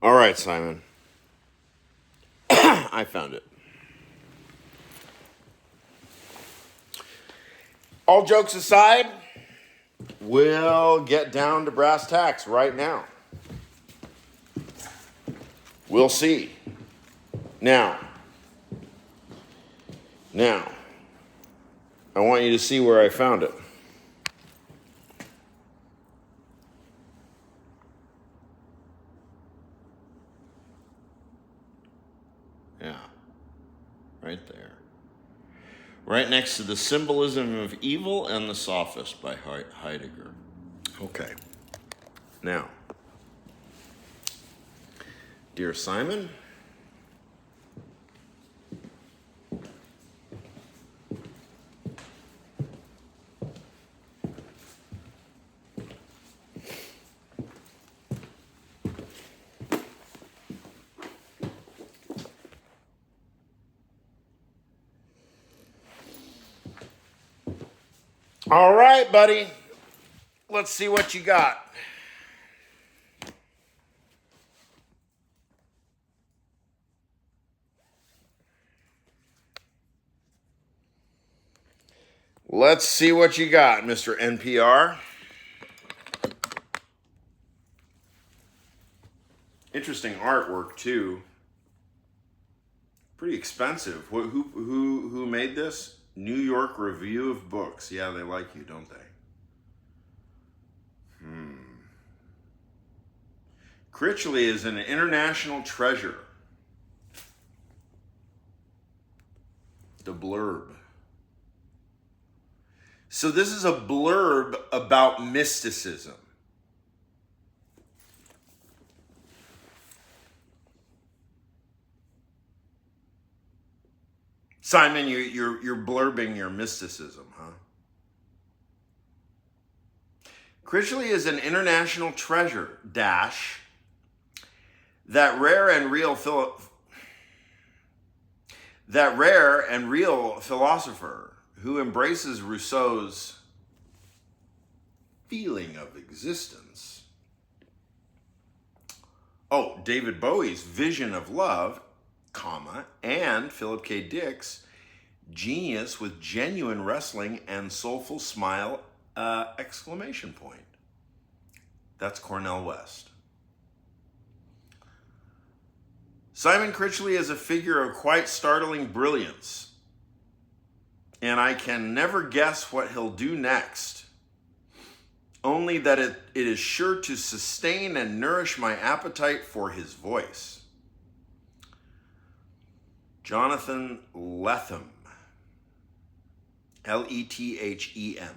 All right, Simon. I found it. All jokes aside, we'll get down to brass tacks right now. We'll see. Now, I want you to see where I found it. Yeah, right there. Right next to The Symbolism of Evil and the Sophist by Heidegger. Okay. Now, dear Simon, all right, buddy. Let's see what you got. Let's see what you got, Mr. NPR. Interesting artwork too. Pretty expensive. Who made this? New York Review of Books. Yeah, they like you, don't they? Critchley is an international treasure. The blurb. So this is a blurb about mysticism. Simon, you're blurbing your mysticism, huh? Critchley is an international treasure, that rare and real philosopher who embraces Rousseau's feeling of existence. Oh, David Bowie's vision of love, and Philip K. Dick's genius with genuine wrestling and soulful smile, exclamation point. That's Cornel West. Simon Critchley is a figure of quite startling brilliance, and I can never guess what he'll do next, only that it is sure to sustain and nourish my appetite for his voice. Jonathan Lethem, Lethem.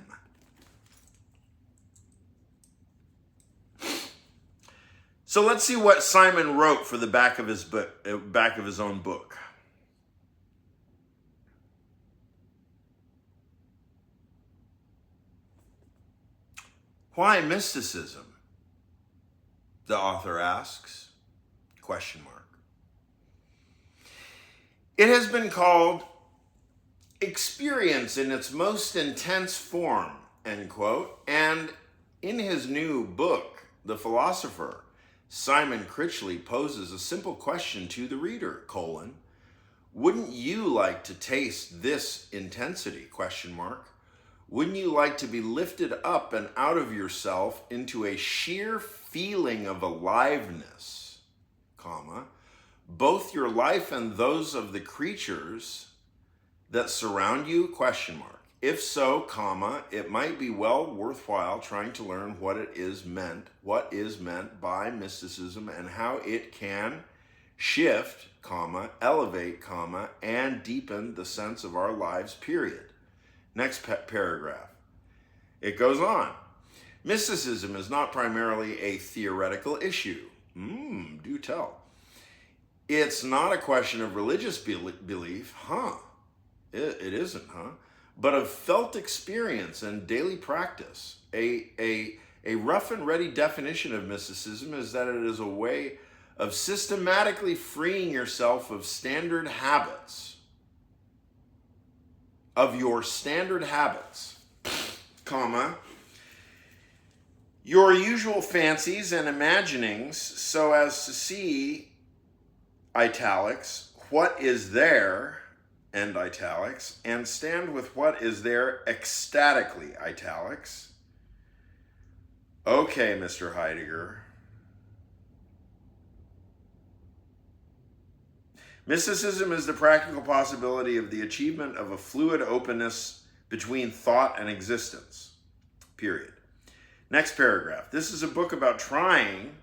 So let's see what Simon wrote for the back of his own book. Why mysticism? The author asks, ? It has been called experience in its most intense form, end quote. And in his new book, The Philosopher, Simon Critchley poses a simple question to the reader, : wouldn't you like to taste this intensity, ? Wouldn't you like to be lifted up and out of yourself into a sheer feeling of aliveness, both your life and those of the creatures that surround you, ? If so, it might be well worthwhile trying to learn what is meant by mysticism and how it can shift, elevate, and deepen the sense of our lives, period. Next paragraph. It goes on. Mysticism is not primarily a theoretical issue. Do tell. It's not a question of religious belief, It isn't, but of felt experience and daily practice. A rough and ready definition of mysticism is that it is a way of systematically freeing yourself of your standard habits, your usual fancies and imaginings so as to see, italics, what is there, end italics, and stand with what is there ecstatically, italics. Okay, Mr. Heidegger. Mysticism is the practical possibility of the achievement of a fluid openness between thought and existence. Period. Next paragraph. This is a book about trying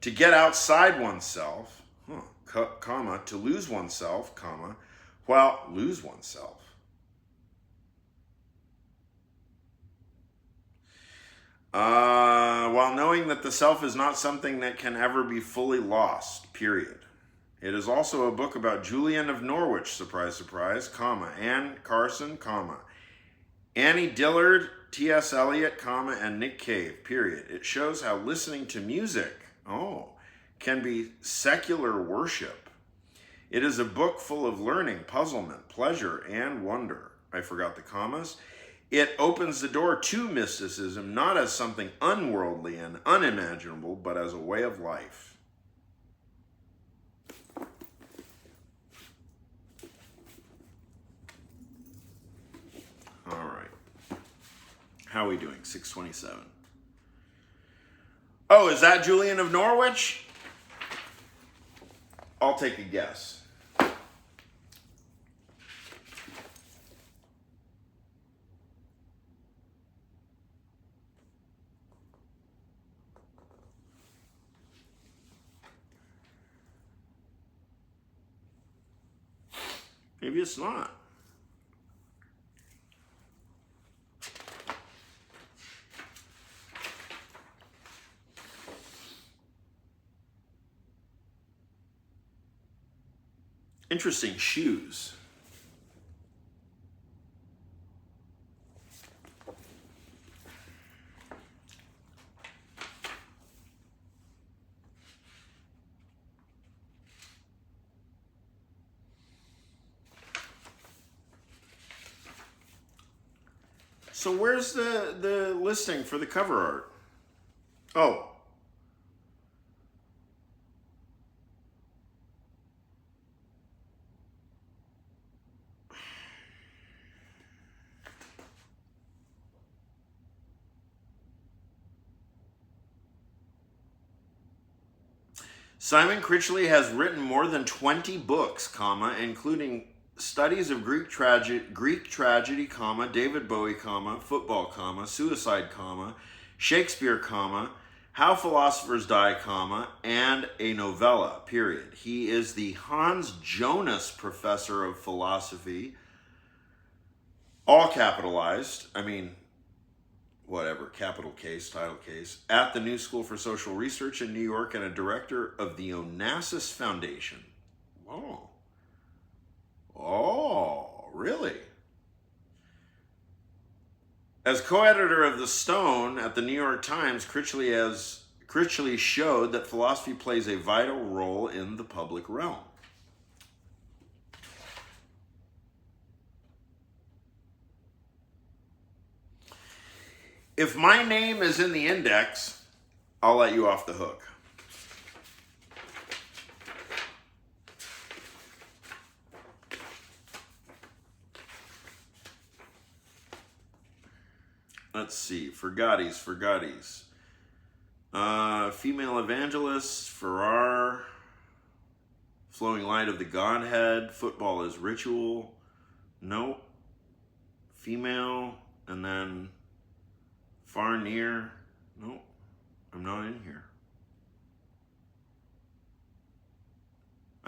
to get outside oneself, comma, to lose oneself, comma, while lose oneself. While knowing that the self is not something that can ever be fully lost, period. It is also a book about Julian of Norwich, surprise, surprise, comma, Anne Carson, comma, Annie Dillard, T.S. Eliot, comma, and Nick Cave, period. It shows how listening to music, can be secular worship. It is a book full of learning, puzzlement, pleasure, and wonder. I forgot the commas. It opens the door to mysticism, not as something unworldly and unimaginable, but as a way of life. All right. How are we doing? 6:27. Oh, is that Julian of Norwich? I'll take a guess. Maybe it's not. Interesting shoes. So where's the listing for the cover art? Oh. Simon Critchley has written more than 20 books, comma, including studies of Greek tragedy, comma, David Bowie, comma, football, comma, suicide, comma, Shakespeare, comma, How Philosophers Die, comma, and a novella, period. He is the Hans Jonas Professor of Philosophy, all capitalized, whatever, capital case, title case, at the New School for Social Research in New York, and a director of the Onassis Foundation. Oh, really? As co-editor of The Stone at the New York Times, Critchley showed that philosophy plays a vital role in the public realm. If my name is in the index, I'll let you off the hook. Let's see, Fergatti's. Female evangelists, Farrar, Flowing Light of the Godhead, Football is Ritual, nope, female, and then Far Near, nope, I'm not in here.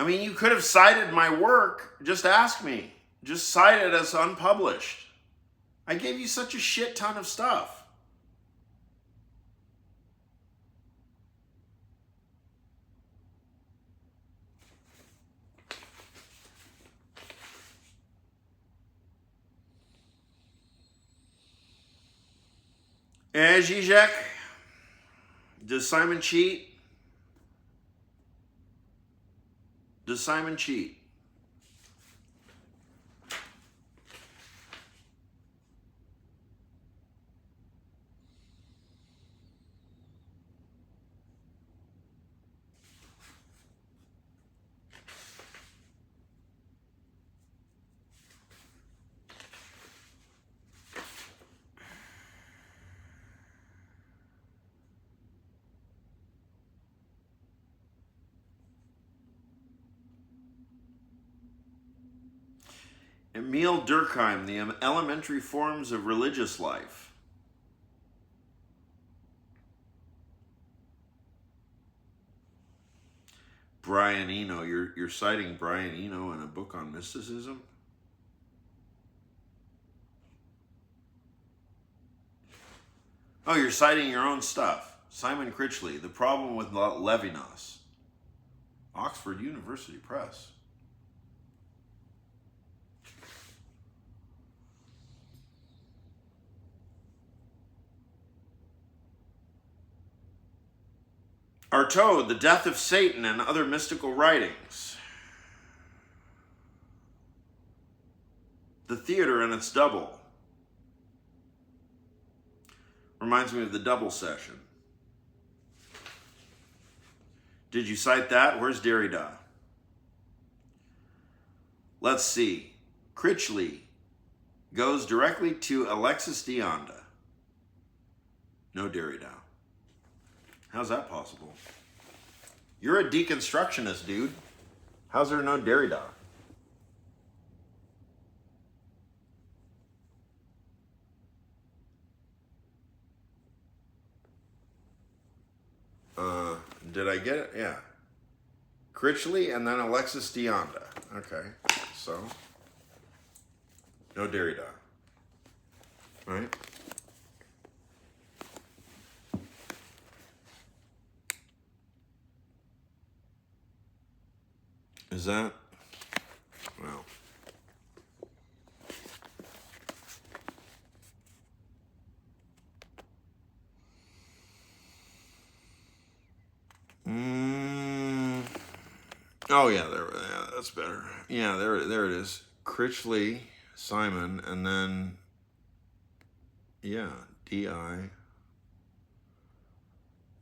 You could have cited my work, just ask me, just cite it as unpublished. I gave you such a shit ton of stuff. Zizek, does Simon cheat? Does Simon cheat? Emil Durkheim, The Elementary Forms of Religious Life. Brian Eno, you're citing Brian Eno in a book on mysticism? Oh, you're citing your own stuff. Simon Critchley, The Problem with Levinas. Oxford University Press. Artaud, The Death of Satan and Other Mystical Writings. The Theater and Its Double. Reminds me of the double session. Did you cite that? Where's Derrida? Let's see. Critchley goes directly to Alexis de Anda. No Derrida. How's that possible? You're a deconstructionist, dude. How's there no Derrida? Did I get it? Yeah. Critchley and then Alexis de Anda. Okay, so no Derrida. Right? Is that? Well. Oh yeah, that's better. Yeah, there it is. Critchley, Simon, and then yeah, D-I. I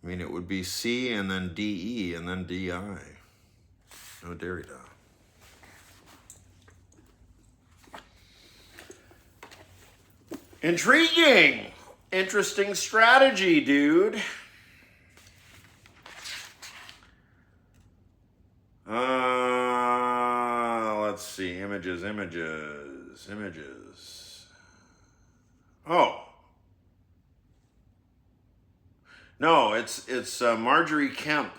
mean, it would be C and then D-E and then D-I. No Derrida. Intriguing. Interesting strategy, dude. Let's see. Images. Oh. No, it's Marjorie Kemp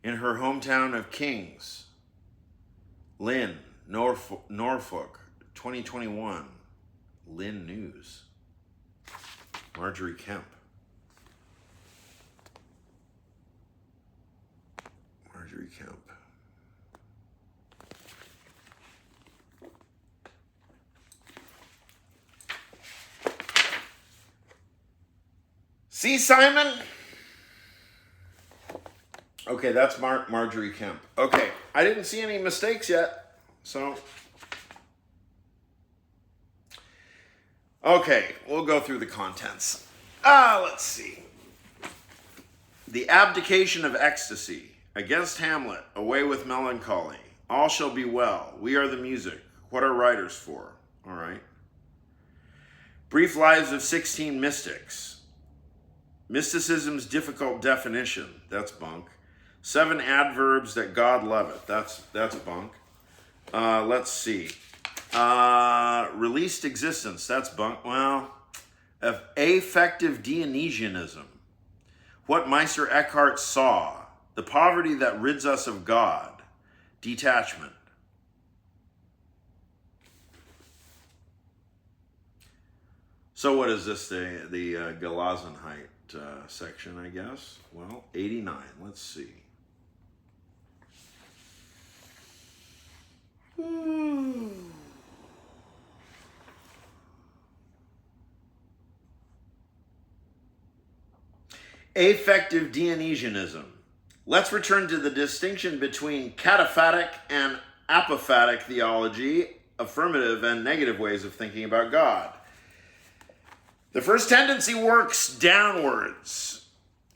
in her hometown of Kings, Lynn, Norfolk, 2021. Lynn News. Marjorie Kemp. Marjorie Kemp. See, Simon? Okay, that's Marjorie Kemp. Okay, I didn't see any mistakes yet, so. Okay, we'll go through the contents. Let's see. The Abdication of Ecstasy. Against Hamlet. Away with Melancholy. All Shall Be Well. We Are the Music. What Are Writers For? All right. Brief Lives of 16 Mystics. Mysticism's Difficult Definition. That's bunk. 7 Adverbs That God Loveth. That's bunk. Let's see. Released Existence. That's bunk. Well, affective Dionysianism. What Meister Eckhart Saw. The Poverty That Rids Us of God. Detachment. So what is this, the Gelasenheit section, I guess? Well, 89. Let's see. Affective Dionysianism. Let's return to the distinction between cataphatic and apophatic theology, affirmative and negative ways of thinking about God. The first tendency works downwards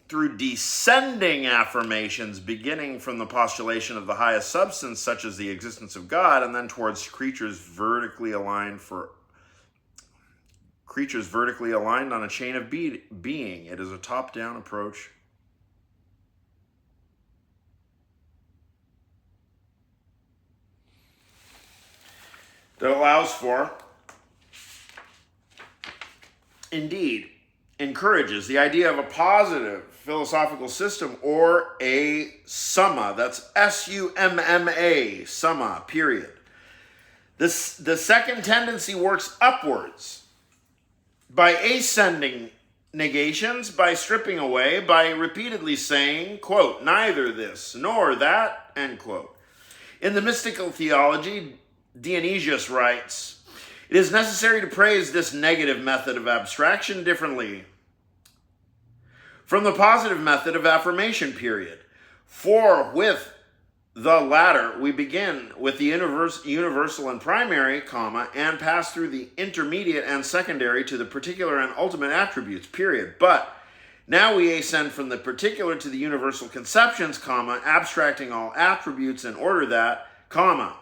through descending affirmations, beginning from the postulation of the highest substance, such as the existence of God, and then towards creatures vertically aligned on a chain of being. It is a top-down approach. that allows for, indeed, encourages the idea of a positive philosophical system or a summa. That's S-U-M-M-A, summa, period. The second tendency works upwards by ascending negations, by stripping away, by repeatedly saying, quote, neither this nor that, end quote. In the mystical theology, Dionysius writes, it is necessary to praise this negative method of abstraction differently from the positive method of affirmation, period. For with the latter, we begin with the universal and primary, comma, and pass through the intermediate and secondary to the particular and ultimate attributes, period. But now we ascend from the particular to the universal conceptions, comma, abstracting all attributes in order that, comma,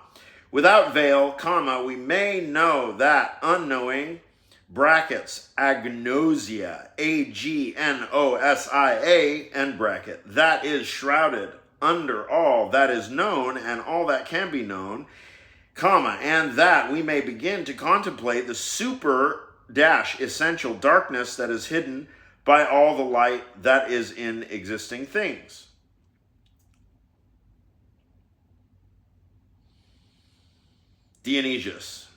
without veil, comma, we may know that unknowing, brackets, agnosia, A-G-N-O-S-I-A, end bracket, that is shrouded under all that is known and all that can be known, comma, and that we may begin to contemplate the super dash essential darkness that is hidden by all the light that is in existing things. Dionysius,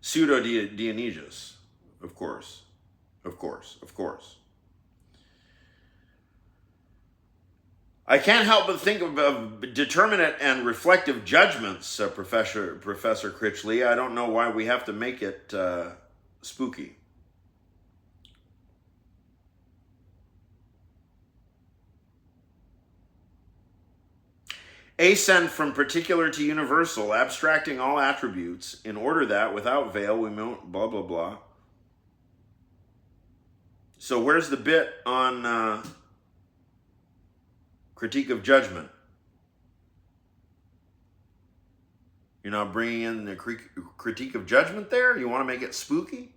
pseudo-Dionysius, of course. I can't help but think of determinate and reflective judgments, Professor Critchley. I don't know why we have to make it spooky. Ascend from particular to universal, abstracting all attributes, in order that, without veil, we won't blah, blah, blah. So where's the bit on critique of judgment? You're not bringing in the critique of judgment there? You want to make it spooky?